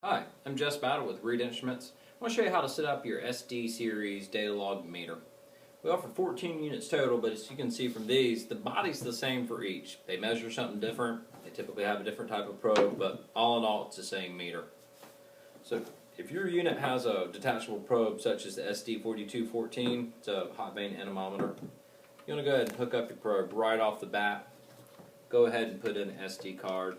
Hi, I'm Jess Battle with Reed Instruments. I want to show you how to set up your SD series data log meter. We offer 14 units total, but as you can see from these, the body's the same for each. They measure something different. They typically have a different type of probe, but all in all, it's the same meter. So if your unit has a detachable probe such as the SD4214, it's a hot vein anemometer, you want to go ahead and hook up your probe right off the bat. Go ahead and put in an SD card.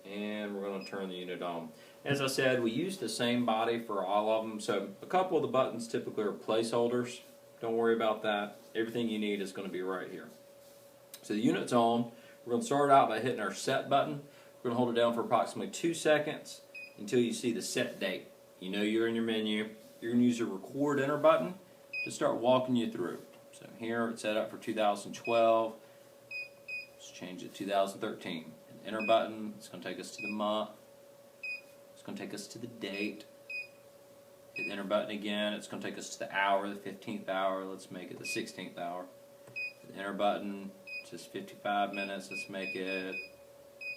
And we're going to turn the unit on. As I said, we use the same body for all of them, so a couple of the buttons typically are placeholders. Don't worry about that. Everything you need is going to be right here. So the unit's on. We're going to start out by hitting our set button. We're going to hold it down for approximately 2 seconds until you see the set date. You know you're in your menu. You're going to use the record enter button to start walking you through. So here it's set up for 2012. Let's change it to 2013. Enter button, it's going to take us to the month, it's going to take us to the date. Hit the enter button again, it's going to take us to the hour, the 15th hour, let's make it the 16th hour. Hit the enter button, it says 55 minutes, let's make it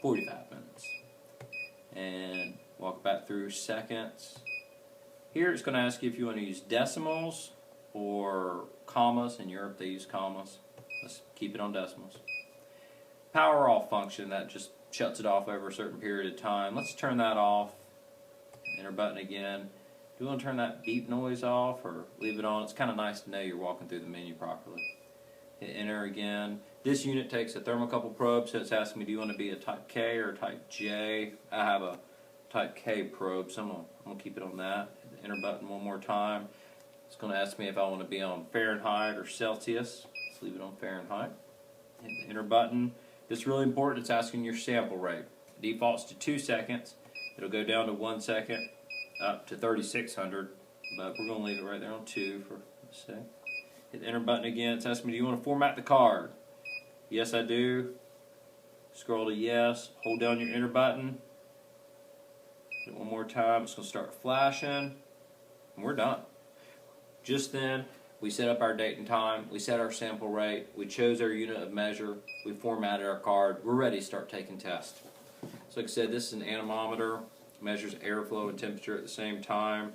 45 minutes. And walk back through seconds. Here it's going to ask you if you want to use decimals or commas. In Europe they use commas. Let's keep it on decimals. Power off function, that just shuts it off over a certain period of time. Let's turn that off. Enter button again. Do you want to turn that beep noise off or leave it on? It's kind of nice to know you're walking through the menu properly. Hit enter again. This unit takes a thermocouple probe, so it's asking me, do you want to be a type K or a type J? I have a type K probe, so I'm going to keep it on that. Hit the enter button one more time. It's going to ask me if I want to be on Fahrenheit or Celsius. Let's leave it on Fahrenheit. Hit the enter button. This is really important. It's asking your sample rate. It defaults to 2 seconds. It'll go down to 1 second, up to 3600, but we're going to leave it right there on 2 for a sec. Hit the enter button again. It's asking me, do you want to format the card? Yes, I do. Scroll to yes. Hold down your enter button. Hit it one more time. It's going to start flashing, and we're done. Just then, we set up our date and time, we set our sample rate, we chose our unit of measure, we formatted our card, we're ready to start taking tests. So like I said, this is an anemometer, measures airflow and temperature at the same time.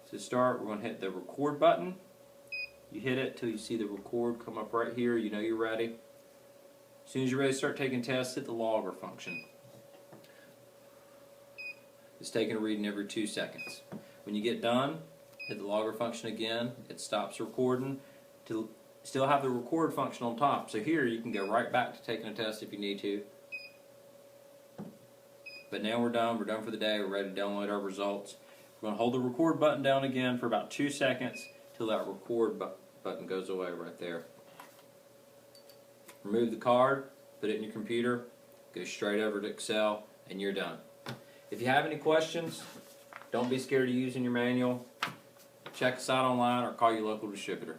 To start, we're going to hit the record button. You hit it till you see the record come up right here, you know you're ready. As soon as you're ready to start taking tests, hit the logger function. It's taking a reading every 2 seconds. When you get done, hit the logger function again, it stops recording to still have the record function on top. So here you can go right back to taking a test if you need to. But now we're done for the day, we're ready to download our results. We're going to hold the record button down again for about 2 seconds till that record button goes away right there. Remove the card, put it in your computer, go straight over to Excel, and you're done. If you have any questions, don't be scared of using your manual. Check us out online or call your local distributor.